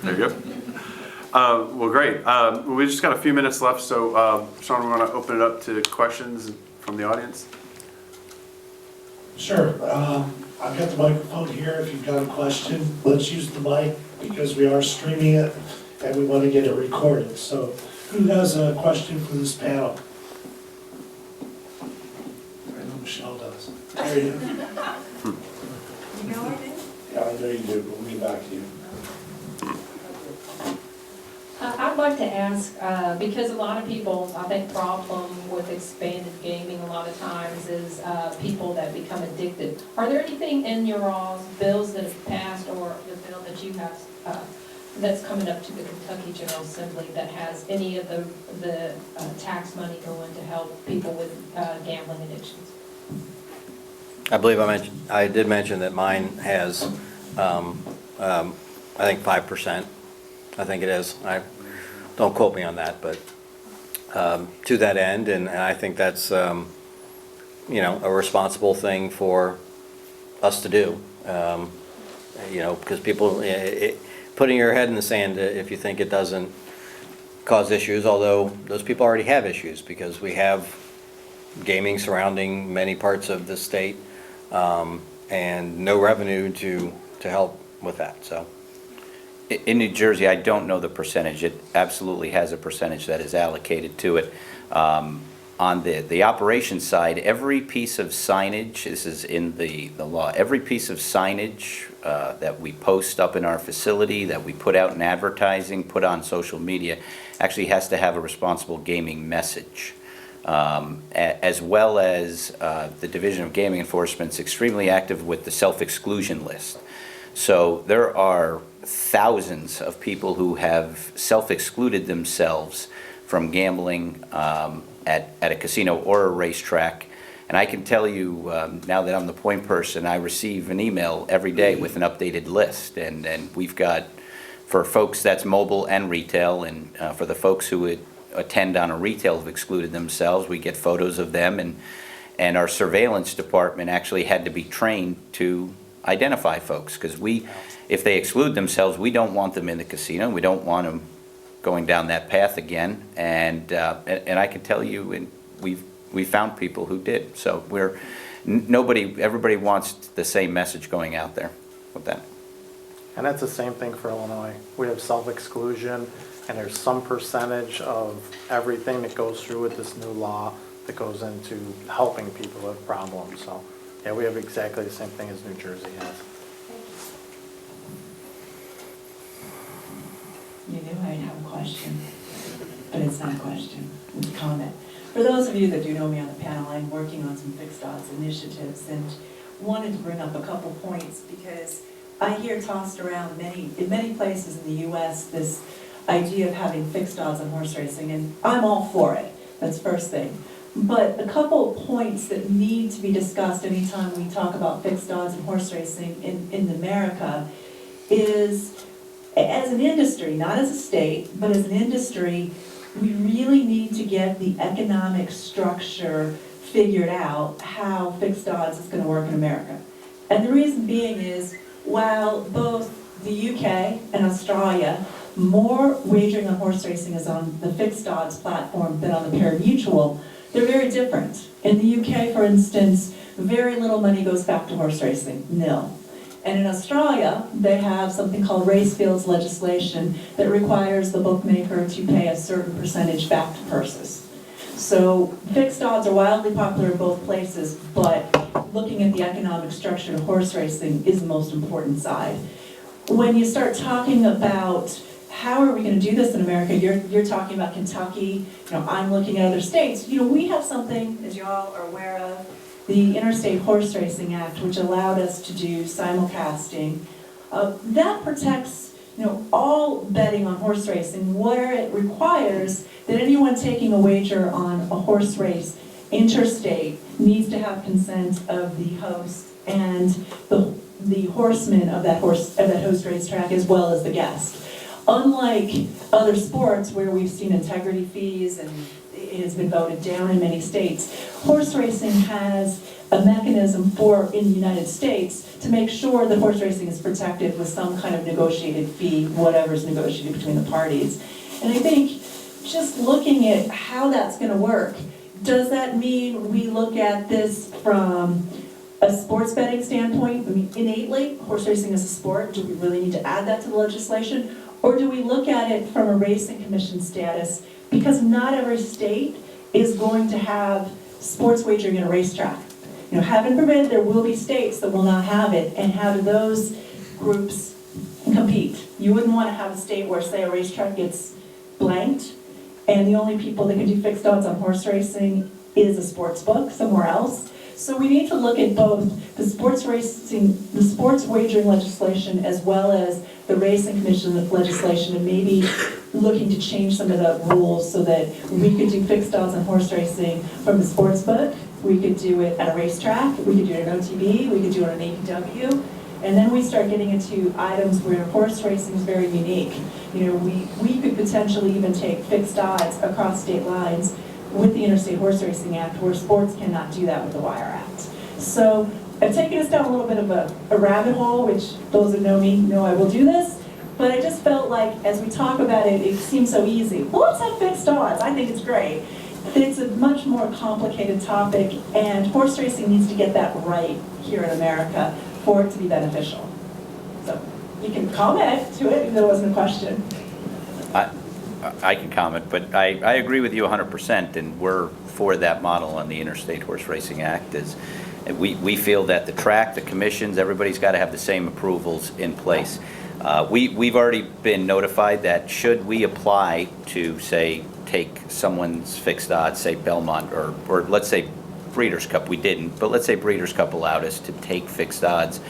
There you go. Well, great. We just got a few minutes left, so Sean, we want to open it up to questions from the audience. Sure. I've got the microphone here. If you've got a question, let's use the mic because we are streaming it and we want to get it recorded. So who has a question for this panel? I know Michelle does. There you go. You know I do? Yeah, I know you do, but we'll get back to you. I'd like to ask, because a lot of people, I think, problem with expanded gaming a lot of times is people that become addicted. Are there anything in your all's bills that have passed, or the bill that you have that's coming up to the Kentucky General Assembly that has any of the tax money going to help people with gambling addictions? I believe I did mention that mine has, I think 5%. I think it is. Don't quote me on that, but to that end, and I think that's you know, a responsible thing for us to do. You know, because people putting your head in the sand if you think it doesn't cause issues, although those people already have issues because we have gaming surrounding many parts of the state, and no revenue to help with that. So. In New Jersey, I don't know the percentage. It absolutely has a percentage that is allocated to it. On the operations side, every piece of signage, this is in the law, every piece of signage that we post up in our facility, that we put out in advertising, put on social media, actually has to have a responsible gaming message. As well as the Division of Gaming Enforcement is extremely active with the self-exclusion list. So there are thousands of people who have self-excluded themselves from gambling at a casino or a racetrack. And I can tell you, now that I'm the point person, I receive an email every day with an updated list. And we've got, for folks that's mobile and retail, and for the folks who would attend on a retail have excluded themselves, we get photos of them. And our surveillance department actually had to be trained to identify folks, because if they exclude themselves, we don't want them in the casino. We don't want them going down that path again. And I can tell you, we found people who did. So everybody wants the same message going out there with that. And that's the same thing for Illinois. We have self-exclusion, and there's some percentage of everything that goes through with this new law that goes into helping people with problems. So yeah, we have exactly the same thing as New Jersey has. You knew I'd have a question. but it's not a question, it's a comment. For those of you that do know me on the panel, I'm working on some fixed odds initiatives and wanted to bring up a couple points because I hear tossed around in many places in the US this idea of having fixed odds on horse racing, and I'm all for it. That's first thing. But a couple points that need to be discussed anytime we talk about fixed odds in horse racing in America is, as an industry, not as a state, but as an industry, we really need to get the economic structure figured out how fixed odds is going to work in America. And the reason being is, while both the UK and Australia, more wagering on horse racing is on the fixed odds platform than on the pari-mutuel, they're very different. In the UK, for instance, very little money goes back to horse racing, nil. And in Australia, they have something called race fields legislation that requires the bookmaker to pay a certain percentage back to purses. So fixed odds are wildly popular in both places, but looking at the economic structure of horse racing is the most important side. When you start talking about how are we going to do this in America, you're talking about Kentucky, I'm looking at other states. We have something, as you all are aware of, the Interstate Horse Racing Act, which allowed us to do simulcasting. That protects all betting on horse racing, where it requires that anyone taking a wager on a horse race interstate needs to have consent of the host and the horseman of that host racetrack, as well as the guest. Unlike other sports where we've seen integrity fees and it has been voted down in many states, horse racing has a mechanism in the United States to make sure that horse racing is protected with some kind of negotiated fee, whatever's negotiated between the parties. And I think just looking at how that's going to work, does that mean we look at this from a sports betting standpoint? I mean, innately, horse racing is a sport. Do we really need to add that to the legislation? Or do we look at it from a racing commission status? Because not every state is going to have sports wagering in a racetrack. Heaven forbid, there will be states that will not have it, and how do those groups compete? You wouldn't want to have a state where, say, a racetrack gets blanked, and the only people that can do fixed odds on horse racing is a sports book somewhere else. So we need to look at both the sports wagering legislation as well as the racing commission legislation, and maybe looking to change some of the rules so that we could do fixed odds on horse racing from the sports book. We could do it at a racetrack, we could do it at an OTB, we could do it on an APW, and then we start getting into items where horse racing is very unique. We could potentially even take fixed odds across state lines with the Interstate Horse Racing Act, where sports cannot do that with the Wire Act. So I've taken us down a little bit of a rabbit hole, which those that know me know I will do this, but I just felt like as we talk about it, it seems so easy. Well, let's have fixed odds. I think it's great. It's a much more complicated topic, and horse racing needs to get that right here in America for it to be beneficial. So you can comment to it if there wasn't a question. I can comment, but I agree with you 100%, and we're for that model on the Interstate Horse Racing Act. We feel that the track, the commissions, everybody's got to have the same approvals in place. We've already been notified that should we apply to, say, take someone's fixed odds, say Belmont, or let's say Breeders' Cup, we didn't, but let's say Breeders' Cup allowed us to take fixed odds.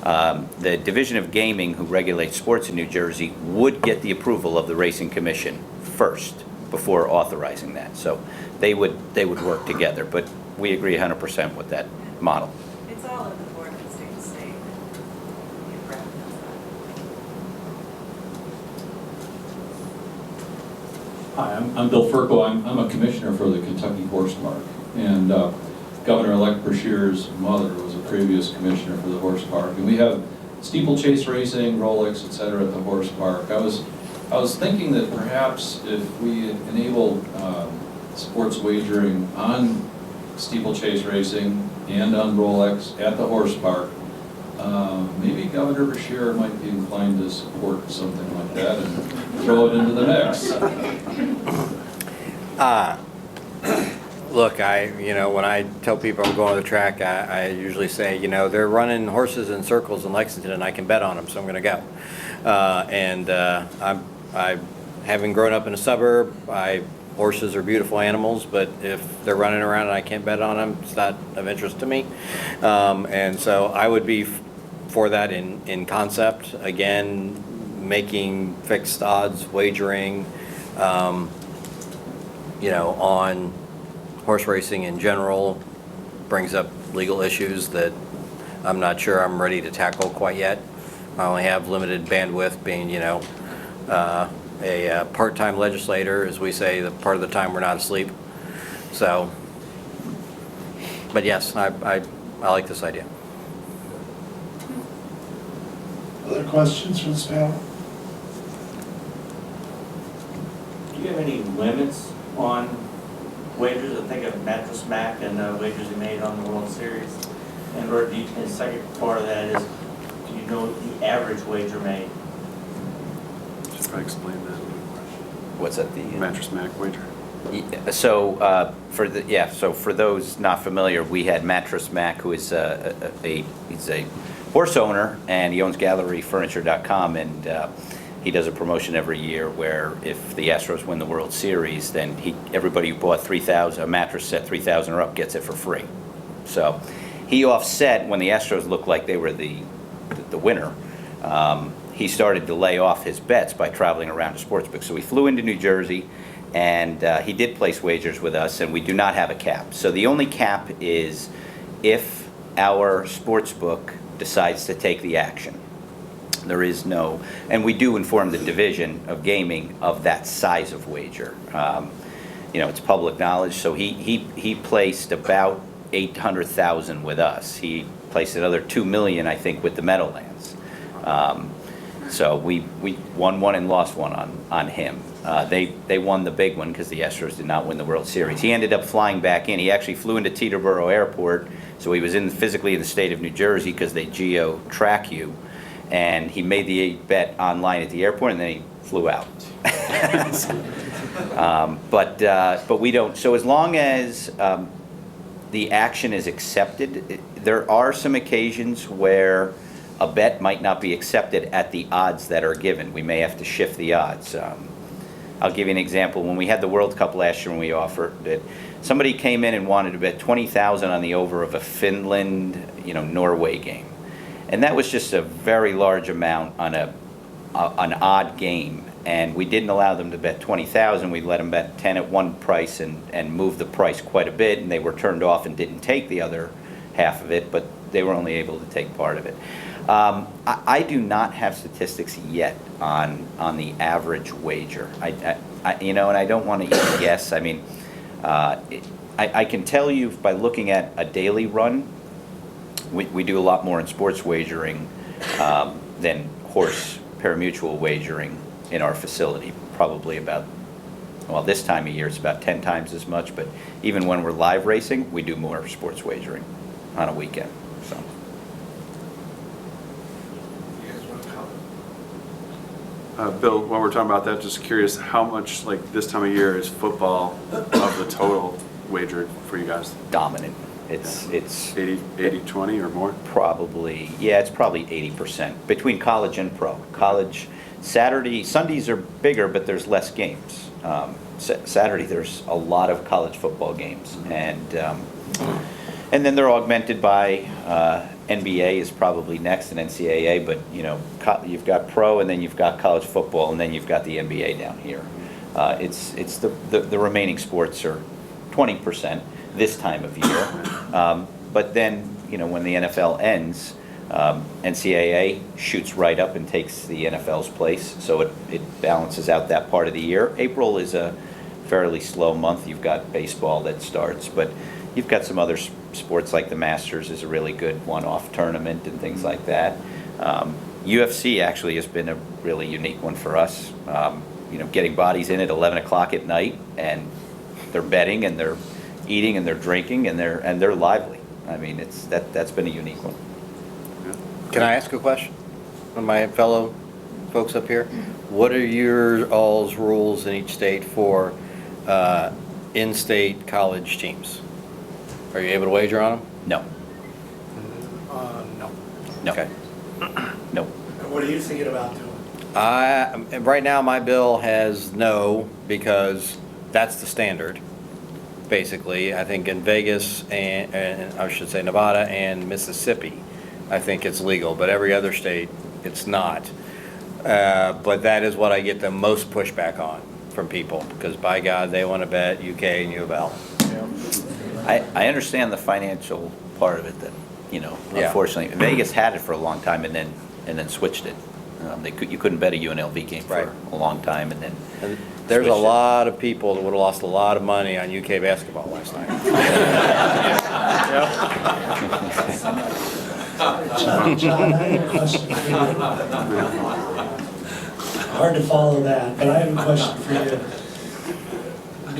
The Division of Gaming, who regulates sports in New Jersey, would get the approval of the Racing Commission first before authorizing that. So they would work together, but we agree 100% with that model. It's all in the board of state and state. Hi, I'm Bill Furco. I'm a commissioner for the Kentucky Horse Park, and Governor-elect Brashear's mother was a previous commissioner for the horse park, and we have steeplechase racing, Rolex, etc. at the horse park. I was thinking that perhaps if we enabled sports wagering on steeplechase racing and on Rolex at the horse park, maybe Governor Brashear might be inclined to support something like that and throw it into the mix. Look, when I tell people I'm going to the track, I usually say, they're running horses in circles in Lexington and I can bet on them, so I'm going to go. I having grown up in a suburb, horses are beautiful animals, but if they're running around and I can't bet on them, it's not of interest to me. And so I would be for that in concept. Again, making fixed odds wagering, on horse racing in general brings up legal issues that I'm not sure I'm ready to tackle quite yet. I only have limited bandwidth being, a part-time legislator, as we say, the part of the time we're not asleep. So, but yes, I like this idea. Other questions from this panel? Do you have any limits on wagers? I think of Mattress Mac and wagers he made on the World Series. And the second part of that is, do you know the average wager made? Should I explain that? What's that, the? Mattress Mac wager. So, for those not familiar, we had Mattress Mac, who is he's a horse owner, and he owns GalleryFurniture.com, and he does a promotion every year where if the Astros win the World Series, then everybody who bought a mattress set 3,000 or up gets it for free. So he offset when the Astros looked like they were the winner. He started to lay off his bets by traveling around to sportsbooks. So we flew into New Jersey, and he did place wagers with us, and we do not have a cap. So the only cap is if our sportsbook decides to take the action. There is no, and we do inform the division of gaming of that size of wager. It's public knowledge. So he placed about 800,000 with us. He placed another 2 million, I think, with the Meadowlands. So we won one and lost one on him. They won the big one because the Astros did not win the World Series. He ended up flying back in. He actually flew into Teterboro Airport, so he was physically in the state of New Jersey because they geo-track you. And he made the bet online at the airport, and then he flew out. But we don't. So as long as the action is accepted, there are some occasions where a bet might not be accepted at the odds that are given. We may have to shift the odds. I'll give you an example. When we had the World Cup last year, when we offered it, somebody came in and wanted to bet 20,000 on the over of a Finland, Norway game. And that was just a very large amount on an odd game, and we didn't allow them to bet 20,000. We let them bet 10 at one price and move the price quite a bit, and they were turned off and didn't take the other half of it, but they were only able to take part of it. I do not have statistics yet on the average wager. And I don't want to even guess. I mean, I can tell you by looking at a daily run. We do a lot more in sports wagering than horse parimutuel wagering in our facility. Probably about, this time of year it's about 10 times as much, but even when we're live racing, we do more sports wagering on a weekend. So. You guys want to comment? Bill, while we're talking about that, just curious, how much, like this time of year, is football of the total wagered for you guys? Dominant. It's 80-20 or more? Probably, it's probably 80% between college and pro. College, Sundays are bigger, but there's less games. Saturday, there's a lot of college football games, and then they're augmented by NBA is probably next, and NCAA. But you've got pro, and then you've got college football, and then you've got the NBA down here. It's the remaining sports are 20%. This time of year. But then, when the NFL ends, NCAA shoots right up and takes the NFL's place, so it balances out that part of the year. April is a fairly slow month. You've got baseball that starts, but you've got some other sports like the Masters is a really good one-off tournament and things like that. UFC actually has been a really unique one for us. Getting bodies in at 11 o'clock at night, and they're betting and they're eating and they're drinking and they're lively. I mean, that's been a unique one. Can I ask a question of my fellow folks up here? What are your all's rules in each state for in-state college teams? Are you able to wager on them? No. No. No. Okay. No. And what are you thinking about doing? Right now, my bill has no, because that's the standard, basically. I think in Vegas and I should say Nevada and Mississippi, I think it's legal, but every other state, it's not. But that is what I get the most pushback on from people, because by God, they want to bet UK and U of L. I understand the financial part of it, that, you know, Yeah. unfortunately, Vegas had it for a long time and then switched it. You couldn't bet a UNLV game Right. for a long time, and then And there's a switched it. lot of people that would have lost a lot of money on UK basketball last night. John, I have a question for you. Hard to follow that, but I have a question for you.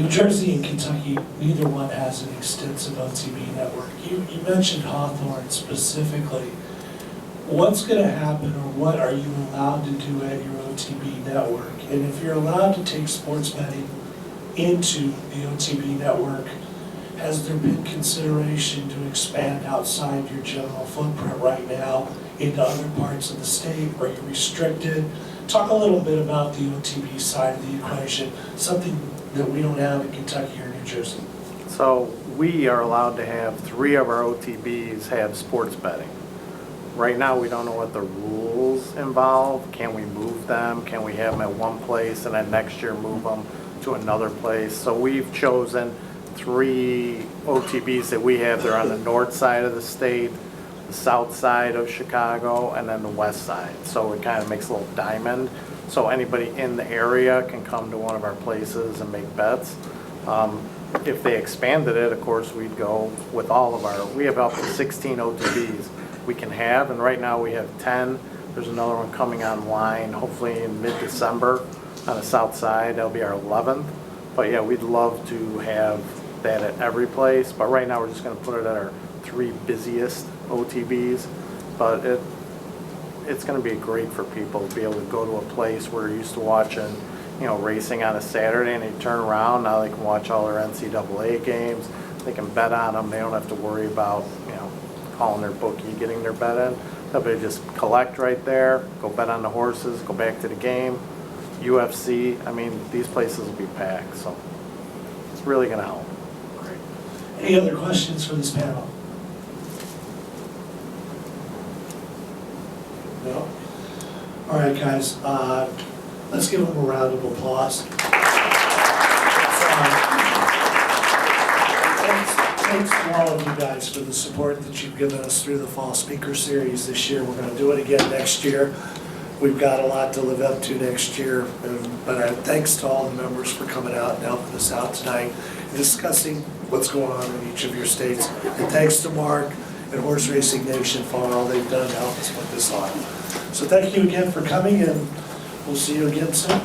New Jersey and Kentucky, neither one has an extensive OTB network. You mentioned Hawthorne specifically. What's going to happen, or what are you allowed to do at your OTB network? And if you're allowed to take sports betting into the OTB network, has there been consideration to expand outside your general footprint right now into other parts of the state? Are you restricted? Talk a little bit about the OTB side of the equation, something that we don't have in Kentucky or New Jersey. So we are allowed to have 3 of our OTBs have sports betting. Right now, we don't know what the rules involve. Can we move them? Can we have them at one place and then next year move them to another place? So we've chosen 3 OTBs that we have. They're on the north side of the state, the south side of Chicago, and then the west side. So it kind of makes a little diamond. So anybody in the area can come to one of our places and make bets. If they expanded it, of course, we'd go with all of our, we have up to 16 OTBs we can have, and right now we have 10. There's another one coming online, hopefully in mid-December on the south side. That'll be our 11th. But yeah, we'd love to have that at every place, but right now we're just gonna put it at our 3 busiest OTBs. But it's gonna be great for people to be able to go to a place where you're used to watching, you know, racing on a Saturday, and they turn around, now they can watch all their NCAA games. They can bet on them. They don't have to worry about, you know, calling their bookie, getting their bet in. They'll just collect right there, go bet on the horses, go back to the game. UFC, I mean, these places will be packed, so it's really gonna help. Great. Any other questions for this panel? No? All right, guys, let's give them a round of applause. Thanks to all of you guys for the support that you've given us through the Fall Speaker Series this year. We're going to do it again next year. We've got a lot to live up to next year, but thanks to all the members for coming out and helping us out tonight and discussing what's going on in each of your states. And thanks to Mark and Horse Racing Nation for all they've done to help us put this on. So thank you again for coming, and we'll see you again soon.